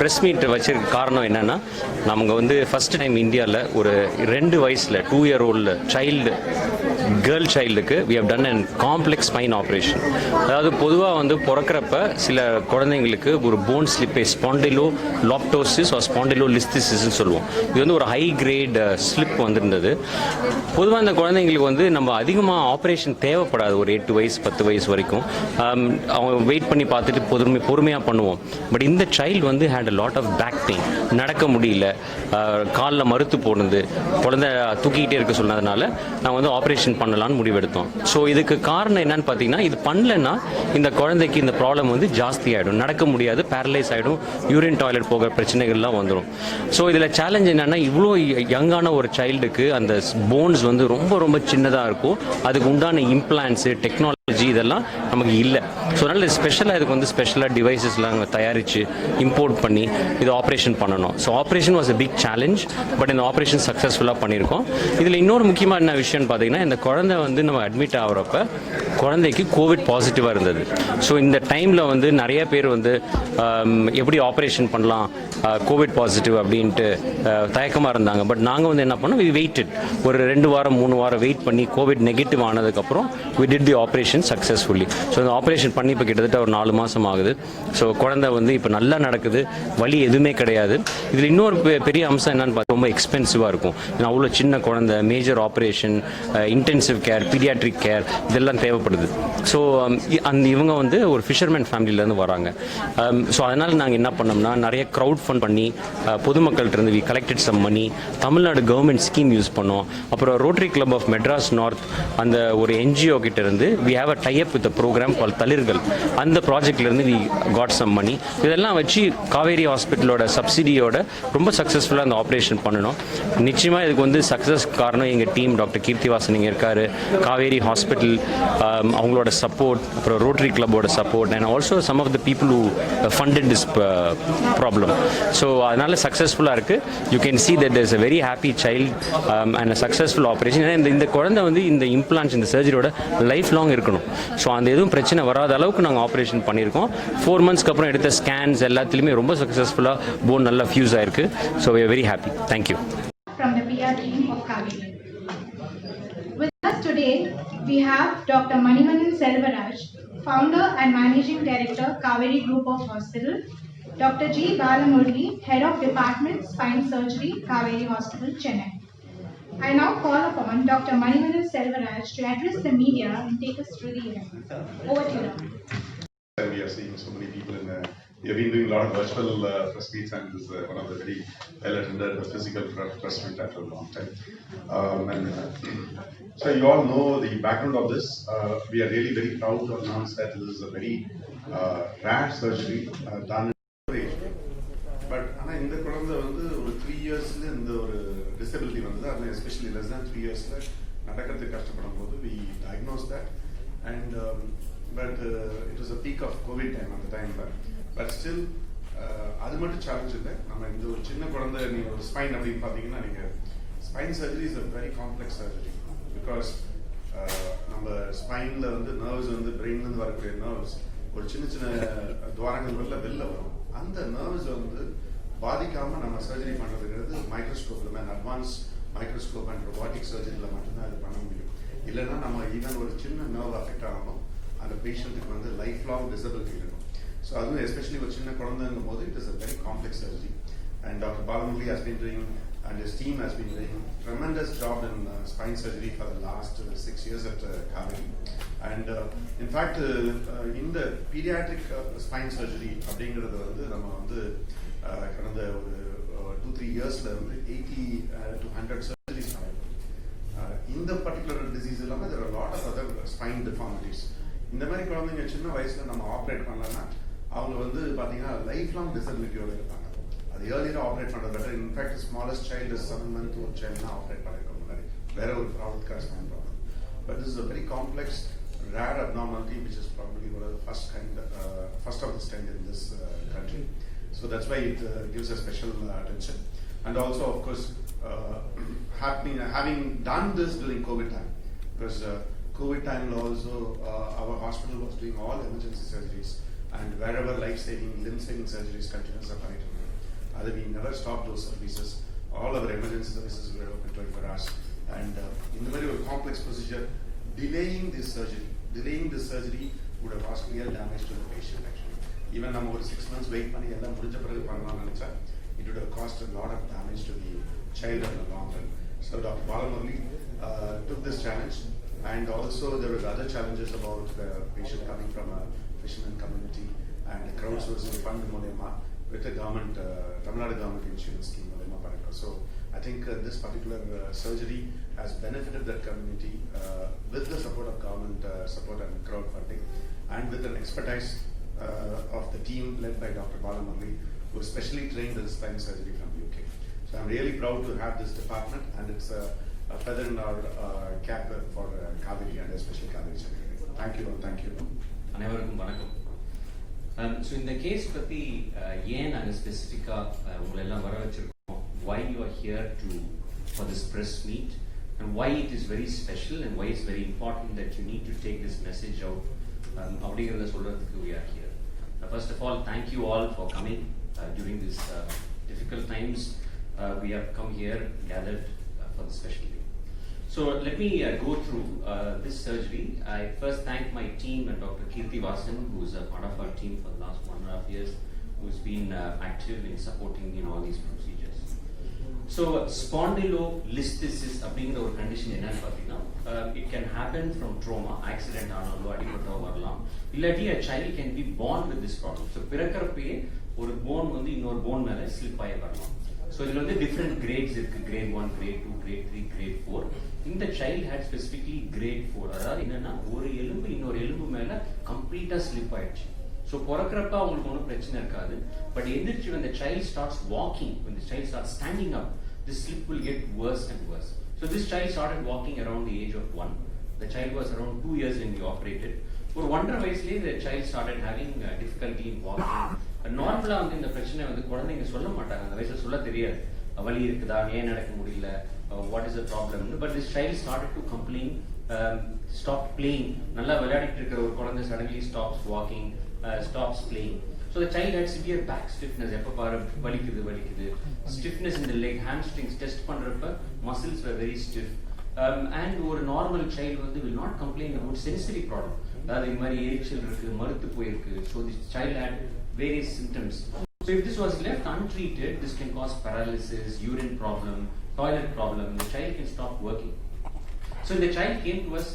Press meet வச்சிருக்க காரணம் என்னென்னா, நமக்கு வந்து ஃபஸ்ட் டைம் இந்தியாவில் ஒரு 2 வயசில் 2 year old சைல்டு கேர்ள் சைல்டுக்கு we have done and complex spine operation. அதாவது பொதுவாக வந்து பிறக்கிறப்ப சில குழந்தைங்களுக்கு ஒரு போன் ஸ்லிப்பே ஸ்பாண்டிலோ லாப்டோசிஸ் ஆர் ஸ்பாண்டிலோ லிஸ்திசிஸ்ன்னு சொல்லுவோம். இது வந்து ஒரு ஹை கிரேட் ஸ்லிப் வந்திருந்தது. பொதுவாக இந்த குழந்தைங்களுக்கு வந்து நம்ம அதிகமாக ஆப்ரேஷன் தேவைப்படாது. ஒரு 8 வயசு 10 வயசு வரைக்கும் அவங்க வெயிட் பண்ணி பார்த்துட்டு பொறுமையாக பண்ணுவோம். பட் இந்த சைல்டு வந்து had a lot of back pain, நடக்க முடியல, காலில் மறுத்து போனது, குழந்தை தூக்கிக்கிட்டே இருக்க சொன்னதுனால நாங்கள் வந்து ஆப்ரேஷன் பண்ணலான்னு முடிவெடுத்தோம். ஸோ இதுக்கு காரணம் என்னன்னு பார்த்தீங்கன்னா, இது பண்ணலன்னா இந்த குழந்தைக்கு இந்த ப்ராப்ளம் வந்து ஜாஸ்தி ஆகிடும், நடக்க முடியாது, பேரலைஸ் ஆகிடும், யூரின் டாய்லெட் போகிற பிரச்சனைகள்லாம் வந்துடும். ஸோ இதில் சேலஞ்ச் என்னென்னா, இவ்வளோ யங்கான ஒரு சைல்டுக்கு அந்த போன்ஸ் வந்து ரொம்ப ரொம்ப சின்னதாக இருக்கும். அதுக்கு உண்டான இம்ப்ளான்ஸு, டெக்னாலஜி இதெல்லாம் நமக்கு இல்லை. ஸோ அதனால் ஸ்பெஷலாக இதுக்கு வந்து ஸ்பெஷலாக டிவைசஸ்லாம் தயாரித்து இம்போர்ட் பண்ணி இது ஆப்ரேஷன் பண்ணணும். So operation was a big challenge. But இந்த ஆப்ரேஷன் சக்ஸஸ்ஃபுல்லாக பண்ணியிருக்கோம். இதில் இன்னொரு முக்கியமான என்ன விஷயம்னு பார்த்தீங்கன்னா, இந்த குழந்தை வந்து நம்ம அட்மிட் ஆகிறப்ப குழந்தைக்கு கோவிட் பாசிட்டிவாக இருந்தது. ஸோ இந்த டைமில் வந்து நிறைய பேர் வந்து எப்படி ஆப்ரேஷன் பண்ணலாம் கோவிட் பாசிட்டிவ் அப்படின்ட்டு தயக்கமாக இருந்தாங்க. பட் நாங்கள் வந்து என்ன பண்ணோம், வி வெயிட்டட் ஒரு 2 வாரம் 3 வாரம் வெயிட் பண்ணி கோவிட் நெகட்டிவ் ஆனதுக்கப்புறம் we did the operation successfully. So இந்த ஆப்ரேஷன் பண்ணி இப்போ கிட்டத்தட்ட ஒரு 4 மாதம் ஆகுது. ஸோ குழந்தை வந்து இப்போ நல்லா நடக்குது, வலி எதுவுமே கிடையாது. இதில் இன்னொரு பெரிய அம்சம் என்னன்னு பார்த்தா, ரொம்ப எக்ஸ்பென்சிவாக இருக்கும். அவ்வளோ சின்ன குழந்தை, major operation, intensive care, paediatric care இதெல்லாம் தேவைப்படுது. ஸோ இவங்க வந்து ஒரு ஃபிஷர்மேன் ஃபேமிலியிலேருந்து வராங்க. ஸோ அதனால் நாங்கள் என்ன பண்ணோம்னா, நிறைய க்ரௌட் ஃபண்ட் பண்ணி பொதுமக்கள்கிட்ட இருந்து we collected some money, Tamil Nadu government scheme use பண்ணோம். அப்புறம் Rotary Club of Madras North அந்த ஒரு என்ஜிஓ கிட்ட இருந்து we have a type with programme call தளிர்கள். அந்த ப்ராஜெக்ட்லேருந்து வி காட் சம் மணி. இதெல்லாம் வச்சு காவேரி ஹாஸ்பிட்டலோட சப்சிடியோட ரொம்ப சக்ஸஸ்ஃபுல்லாக அந்த ஆப்ரேஷன் பண்ணணும். நிச்சயமாக இதுக்கு வந்து சக்ஸஸ் காரணம் எங்கள் டீம், டாக்டர் கீர்த்திவாசன் இங்கே இருக்கார், காவேரி ஹாஸ்பிட்டல் அவங்களோட சப்போர்ட், அப்புறம் ரோட்டரி கிளப்போட support, and also some of the people who funded this problem. So அதனால் சக்ஸஸ்ஃபுல்லாக இருக்குது. You can see that is a very happy child and a successful operation. ஏன்னா இந்த குழந்தை வந்து இந்த இம்ப்ளான்ஸ், இந்த சர்ஜரியோட லைஃப் லாங் இருக்கணும். ஸோ அந்த எதுவும் பிரச்சனை வராத அளவுக்கு நாங்கள் ஆப்ரேஷன் பண்ணியிருக்கோம். 4 monthsக்கு அப்புறம் எடுத்த ஸ்கேன்ஸ் எல்லாத்துலேயுமே ரொம்ப சக்ஸஸ்ஃபுல்லாக போன் நல்லா ஃபியூஸ் ஆயிருக்கு. So we are very happy. Thank you. From the PR team of Kaveri. With us today, we have Dr. Manivannan Selvaraj, founder and managing director, Kaveri Group of Hospital, Dr. G. Balamurli, head of department, spine surgery, Kaveri Hospital, Chennai. I now call upon Dr. Manivannan Selvaraj to address the media and take us through the event. Over to you. We are seeing so many people in there. We have been doing a lot of virtual press meets, and this is one of the very well-attended physical press meet after a long time. So you all know the background of this. We are really very proud to announce that this is a very rare surgery done. But in the குழந்தை வந்து ஒரு 3 yearsல இந்த ஒரு disability வந்தது. அது especially less than 3 yearsல நடக்கிறதுக்கு கஷ்டப்படும் போது we diagnosed that, and but it was a peak of COVID time at the time. But still அது மட்டும் சேலஞ்ச் இல்லை. நம்ம இந்த ஒரு சின்ன குழந்தை, நீங்கள் ஒரு ஸ்பைன் அப்படின்னு பார்த்தீங்கன்னா, நீங்கள் spine surgery is a very complex surgery. Because நம்ம ஸ்பைனில் வந்து நர்வ்ஸ் வந்து பிரெயின்லேருந்து வரக்கூடிய நர்வ்ஸ் ஒரு சின்ன சின்ன துவாரங்கள் வெளில வரும். அந்த நர்வ்ஸ் வந்து பாதிக்காமல் நம்ம சர்ஜரி பண்ணுறதுங்கிறது மைக்ரோஸ்கோப்பில், அட்வான்ஸ் மைக்ரோஸ்கோப் அண்ட் ரொபாட்டிக் சர்ஜரியில் மட்டும்தான் அது பண்ண முடியும். இல்லைன்னா நம்ம ஈவன் ஒரு சின்ன நர்வ் அஃபெக்ட் ஆகணும், அந்த பேஷண்ட்டுக்கு வந்து லைஃப் லாங் டிசபிலிட்டி இருக்கும். ஸோ அதுவும் எஸ்பெஷலி ஒரு சின்ன குழந்தைங்கும் போது it is a very complex surgery. And doctor Balamurali has been doing, and his team has been doing tremendous job in spine surgery for the last 6 years at Kaveri. And in fact in the pediatric spine surgery அப்படிங்கிறது வந்து நம்ம வந்து கடந்த ஒரு 2-3 yearsல வந்து 80 to 100 surgeries நடக்கும். இந்த particular disease இல்லாமல் there are a lot of other spine deformities. இந்த மாதிரி குழந்தைங்க சின்ன வயசுல நம்ம ஆப்ரேட் பண்ணலன்னா அவங்க வந்து பார்த்தீங்கன்னா லைஃப் லாங் டிசபிலிட்டியோட இருப்பாங்க. அது ஏர்லியராக ஆப்ரேட் பண்ணுறது better. In fact smallest child 7 month ஒரு சைல்டுனா ஆப்ரேட் பண்ணிருக்க முன்னாடி வேற ஒரு ப்ராப்ளத்துக்காக spine problem. But this is a very complex rare abnormality which is probably one of the first of its kind in this country. So that's why it gives a special attention. And also, of course, having done this during COVID time, because COVID time also our hospital was doing all emergency surgeries, and wherever life-saving, limb-saving surgeries continuous are right. that we never stop those services. All our emergency services were open 24 hours. And in the very complex procedure, delaying this surgery would have caused real damage to the patient actually. Even now over 6 months wait பண்ணி எல்லாம் முடிஞ்ச பிறகு பண்ணலாம்னு நினைச்சா it would have caused a lot of damage to the child in the long run. So Dr. Balamurali took this challenge, and also there were other challenges about the patient coming from a fisherman community and the crowdsourcing fund மூலமா with the government, Tamil Nadu government insurance scheme மூலமா பண்ணிருக்கோம். So I think this particular surgery has benefited that community with the support of government support and crowdfunding, and with an expertise of the team led by Dr. Balamurali, who is specially trained in spine surgery from UK. So I'm really proud to have this department, and it's a feather in our cap for Kaveri, and especially Kaveri Secretary. Thank you. அனைவருக்கும் வணக்கம். So இந்த case பற்றி ஏன் நாங்கள் ஸ்பெசிஃபிக்காக உங்களை எல்லாம் வர வச்சிருக்கோம், why you are here for this press meet, and why it is very special, and why it's very important that you need to take this message out அப்படிங்கிறத சொல்கிறதுக்கு we are here. First of all, thank you all for coming during this difficult times. We have come here gathered for the special day. So let me go through this surgery. I first thank my team and Dr. Kirti Vasan, who is a part of our team for the last 1.5 years, who has been active in supporting all these procedures. So spondylolisthesis அப்படிங்கிற ஒரு condition என்னன்னு பார்த்தீங்கன்னா, it can happen from trauma, accident ஆனாலோ அடிபட்டோ வரலாம், இல்லாட்டி a child can be born with this problem. So பிறக்கிறப்பயே ஒரு phone வந்து இன்னொரு phone மேலே ஸ்லிப் ஆகி வரலாம். ஸோ இதில் வந்து டிஃப்ரெண்ட் கிரேட்ஸ் இருக்கு, கிரேட் 1, கிரேட் 2, கிரேட் 3, கிரேட் 4. இந்த சைல்ட் ஹேட் ஸ்பெசிஃபிக்லி கிரேட் 4. அதாவது என்னன்னா, ஒரு எலும்பு இன்னொரு எலும்பு மேல கம்ப்ளீட்டா ஸ்லிப் ஆயிடுச்சு. ஸோ பிறக்கிறப்ப அவங்களுக்கு ஒன்றும் பிரச்சனை இருக்காது. பட் எந்திரிச்சு when the child starts walking, when the child starts standing up, this slip will get worse and worse. So this child started walking around the age of 1. The child was around 2 years when we operated. ஒரு 1.5 வயசுலேயே the child started having difficulty in walking. நார்மலா வந்து இந்த பிரச்சனை வந்து குழந்தைங்க சொல்ல மாட்டாங்க, அந்த வயசுல சொல்ல தெரியாது. வலி இருக்குதா, ஏன் நடக்க முடியல, what is the problem. But this child started to complain, stop playing. நல்லா விளையாடிட்டு இருக்கிற ஒரு குழந்தை suddenly stops walking, stops playing. So the child had severe back stiffness. எப்போ பாரு வலிக்குது. ஸ்டிஃப்னஸ் இந்த லெக், ஹாம்ஸ்ட்ரிங்ஸ் டெஸ்ட் பண்றப்ப muscles were very stiff. And ஒரு நார்மல் சைல்டு வந்து will not complain about sensory problem. அதாவது இந்த மாதிரி எரிச்சல் இருக்கு, மறுத்து போயிருக்கு. So this child had various symptoms. So if this was left untreated, this can cause paralysis, urine problem, toilet problem. The child can stop working. So the child came to us.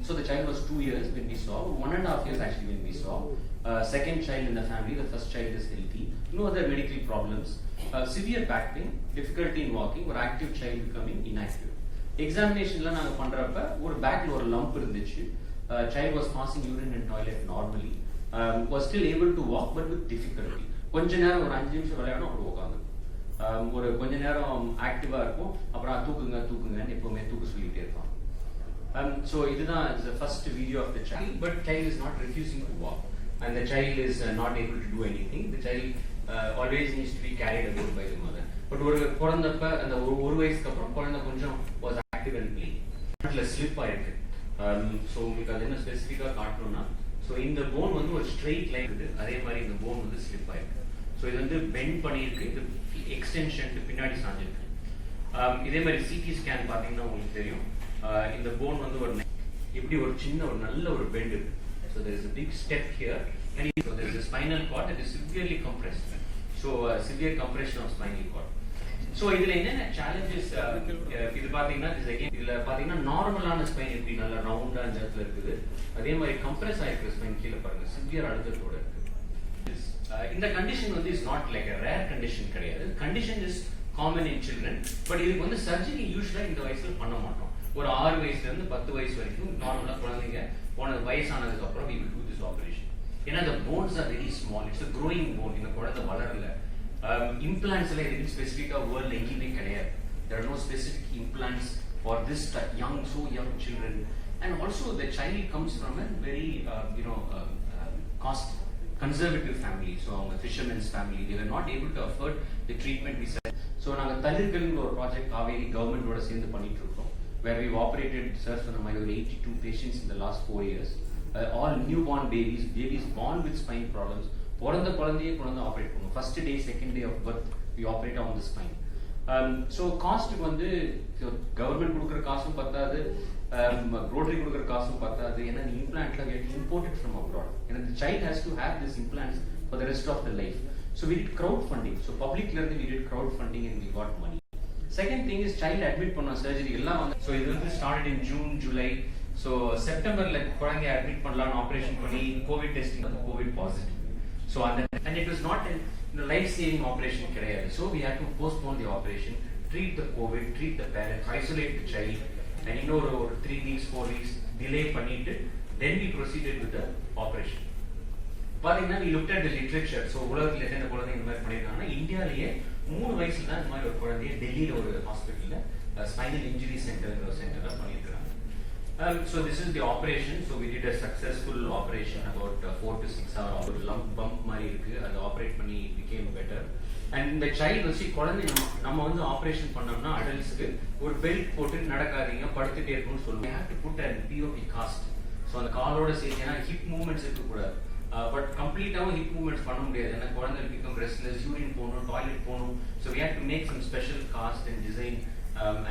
So the child was 2 years when we saw, 1.5 years actually when we saw. Second child in the family. The first child is healthy, no other medical problems. Severe back pain, difficulty in walking, or active child becoming inactive. Examinationல நாங்க பண்றப்ப ஒரு பேக்ல ஒரு lump இருந்துச்சு. Child was passing urine and toilet normally. Was still able to walk but with difficulty. கொஞ்ச நேரம் ஒரு 5 நிமிஷம் விளையாடும், அப்புறம் உட்காந்து ஒரு கொஞ்ச நேரம் ஆக்டிவா இருக்கும், அப்புறம் தூக்குங்கன்னு எப்பவுமே தூக்க சொல்லிட்டே இருப்பாங்க. So இதுதான் the first video of the child, but child is not refusing to walk, and the child is not able to do anything. The child always needs to be carried about by the mother. But ஒரு பிறந்தப்ப அந்த ஒரு வயசுக்கு அப்புறம் குழந்தை கொஞ்சம் was active and playing. Slip ஆயிருக்கு. So உங்களுக்கு அது என்ன ஸ்பெசிஃபிக்கா காட்டணும்னா, ஸோ இந்த போன் வந்து ஒரு ஸ்ட்ரெயிட் லைன் இருக்குது, அதே மாதிரி இந்த போன் வந்து ஸ்லிப் ஆயிருக்கு. ஸோ இது வந்து பெண்ட் பண்ணியிருக்கு, இது எக்ஸ்டென்ஷன் பின்னாடி சாஞ்சிருக்கு. இதே மாதிரி சிடி ஸ்கேன் பார்த்தீங்கன்னா உங்களுக்கு தெரியும், இந்த போன் வந்து ஒரு இப்படி ஒரு சின்ன ஒரு நல்ல ஒரு பெண்ட் இருக்கு. So there is a big step here, and so there is a spinal cord that is severely compressed. So severe compression of spinal cord. So இதுல என்னென்ன சேலஞ்சஸ் இது பாத்தீங்கன்னா, இதுல பாத்தீங்கன்னா நார்மலான ஸ்பைன் எப்படி நல்லா ரவுண்டா இந்த இடத்துல இருக்குது, அதே மாதிரி கம்ப்ரஸ் ஆயிருக்கிற ஸ்பைன் கீழே பாருங்க சிவியர் அழுத்தத்தோட இருக்கு. இந்த கண்டிஷன் வந்து is not like rare condition கிடையாது. Condition is common in children. But இதுக்கு வந்து சர்ஜரி யூஸ்வலா இந்த வயசுல பண்ண மாட்டோம். ஒரு 6 வயசுல இருந்து 10 வயசு வரைக்கும் நார்மலா குழந்தைங்க போன வயசானதுக்கு அப்புறம் we will do this operation. ஏன்னா the bones are very small. It's a growing bone. இந்த குழந்தை வளரல. Implants எல்லாம் இதுக்கு ஸ்பெசிஃபிக்கா வேர்ல்ட்ல எங்கேயுமே கிடையாது. There are no specific implants for this so young children. And also the child comes from a very cost conservative family. So அவங்க fisherman's family, they were not able to afford the treatment we said. So நாங்க தளிர்கள்னு ஒரு project Kaveri கவர்மெண்டோட சேர்ந்து பண்ணிட்டு இருக்கோம், where we've operated search for the 82 patients in the last 4 years. All newborn babies born with spine problems, பிறந்த குழந்தையே கொண்டு வந்து ஆப்ரேட் பண்ணுவோம். First day second day of birth we operate on the spine. So காஸ்ட்டுக்கு வந்து government கொடுக்குற காசும் பத்தாது, ரோட்டரி கொடுக்குற காசும் பத்தாது. ஏன்னா இந்த இம்ப்ளான்ட்ல கெட் இம்போர்ட்டட் ஃப்ரம் அப்ராட். ஏன்னா the child has to have this implants for the rest of the life. So we did crowdfunding. So publicல இருந்து we did crowdfunding and we got money. Second thing is child admit பண்ண surgery எல்லாம் வந்து so இது வந்து started in June, July. So செப்டம்பர்ல குழந்தைய admit பண்ணலாம் operation பண்ணி Covid testing வந்து Covid positive. So and it was not a life saving operation கிடையாது. So we had to postpone the operation, treat the COVID, treat the parents, isolate the child, and இன்னொரு 3 weeks 4 weeks delay பண்ணிட்டு then we proceeded with the operation. பாத்தீங்கன்னா we looked at the literature. So உலகத்துல எத்தனை குழந்தைங்க இந்த மாதிரி பண்ணிருக்காங்கன்னா இந்தியாலயே 3 வயசுல தான் இந்த மாதிரி ஒரு குழந்தைய டெல்லியில ஒரு ஹாஸ்பிட்டல்ல ஸ்பைனல் இன்ஜுரி சென்டர்ங்கிற ஒரு சென்டர்ல பண்ணிருக்காங்க. So this is the operation. So we did a successful operation about 4 to 6 hours. ஒரு lump bump மாதிரி இருக்கு, அதை ஆப்ரேட் பண்ணி it became better. And இந்த child வச்சு குழந்தை நம்ம வந்து ஆப்ரேஷன் பண்ணோம்னா அடல்ட்ஸ்க்கு ஒரு பெல்ட் போட்டு நடக்காதீங்க படுத்துட்டே இருக்கணும்னு சொல்லுவோம். We have to put a POP cast. So அந்த காலோட சேர்த்தா ஹிப் மூவ்மெண்ட்ஸ் இருக்கக்கூடாது. பட் கம்ப்ளீட்டாகவும் ஹிப் மூவ்மெண்ட்ஸ் பண்ண முடியாது. ஏன்னா குழந்தை பிகம் ரெஸ்ட்லெஸ், யூரின் போகணும், டாய்லெட் போகணும். So we had to make some special cast and design.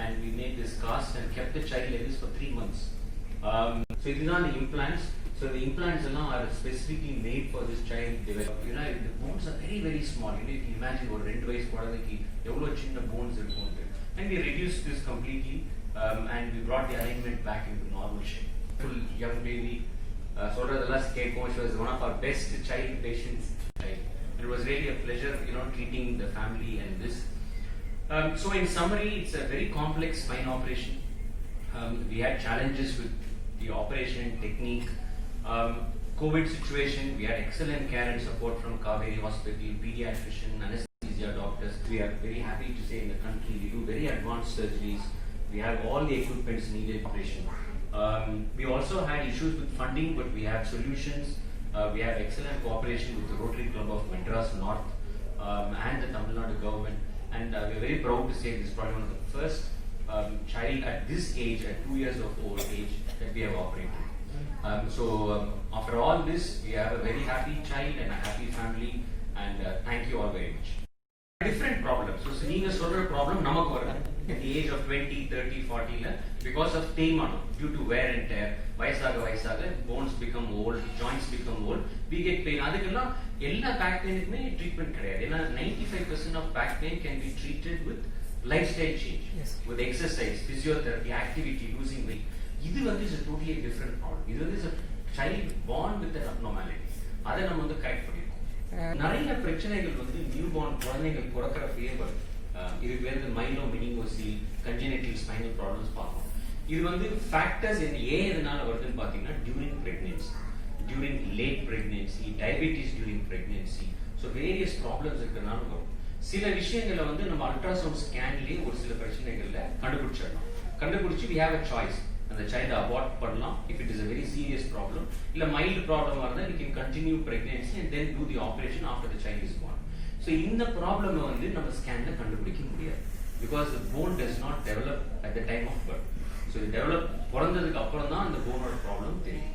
And we made this cast and kept the child like this for 3 months. So these are the implants. So the implants are specifically made for this child develop. You know, the bones are very very small. You can imagine ஒரு 2 வயசு குழந்தைக்கு எவ்வளவு சின்ன bones இருக்கும்னு. And we reduced this completely and we brought the alignment back into normal shape. Full young baby. சொல்றதெல்லாம் கேட்கும். She was one of our best child patients. Right? It was really a pleasure, you know, treating the family and this. So in summary, it's a very complex spine operation. We had challenges with the operation technique. COVID situation, we had excellent care and support from Kaveri Hospital, pediatrician, anesthesia doctors. We are very happy to say in the country we do very advanced surgeries. We have all the equipments needed for operation. We also had issues with funding, but we have solutions. We have excellent cooperation with the Rotary Club of Madras North and the Tamil Nadu government. And we are very proud to say this is probably one of the first child at this age, at 2 years of old age, that we have operated. After all this, we have a very happy child and a happy family, and thank you all very much. Different problems. So நீங்க சொல்ற problem நமக்கு வருது at the age of 20, 30, 40 ல because of தேய்மானம் due to wear and tear. வயசாக bones become old, joints become old, we get pain. அதுக்கெல்லாம் எல்லா back painக்குமே treatment கிடையாது. ஏன்னா 95% of back pain can be treated with lifestyle change, with exercise, physiotherapy, activity, losing weight. இது வந்து is a totally different problem. இது வந்து is a child born with an abnormality. அதை நம்ம வந்து கரெக்ட் பண்ணிருக்கோம். நிறைய பிரச்சனைகள் வந்து நியூ பார்ன் குழந்தைகள் பிறக்கிறப்பயே வருது. இதுக்கு பேர் மைலோ மெனிங்கோசில் கன்ஜெனிட்டல் ஸ்பைனல் ப்ராப்ளம்ஸ் பார்க்கணும். இது வந்து ஃபேக்டர்ஸ் ஏன் எதனால வருதுன்னு பார்த்தீங்கன்னா during pregnancy, during late pregnancy, diabetes during pregnancy. So various problems இருக்கிறதுனால வரும். சில விஷயங்களை வந்து நம்ம அல்ட்ராசவுண்ட் ஸ்கேன்லேயே ஒரு சில பிரச்சனைகள்ல கண்டுபிடிச்சிடலாம். கண்டுபிடிச்சி we have a choice. அந்த சைல்டு அபார்ட் பண்ணலாம் if it is a very serious problem. இல்ல மைல்டு ப்ராப்ளமா இருந்தா we can continue pregnancy and then do the operation after the child is born. So இந்த ப்ராப்ளம் வந்து நம்ம ஸ்கேன்ல கண்டுபிடிக்க முடியாது because the bone does not develop at the time of birth. So it develop பிறந்ததுக்கு அப்புறம் தான் அந்த போனோட ப்ராப்ளம் தெரியும்.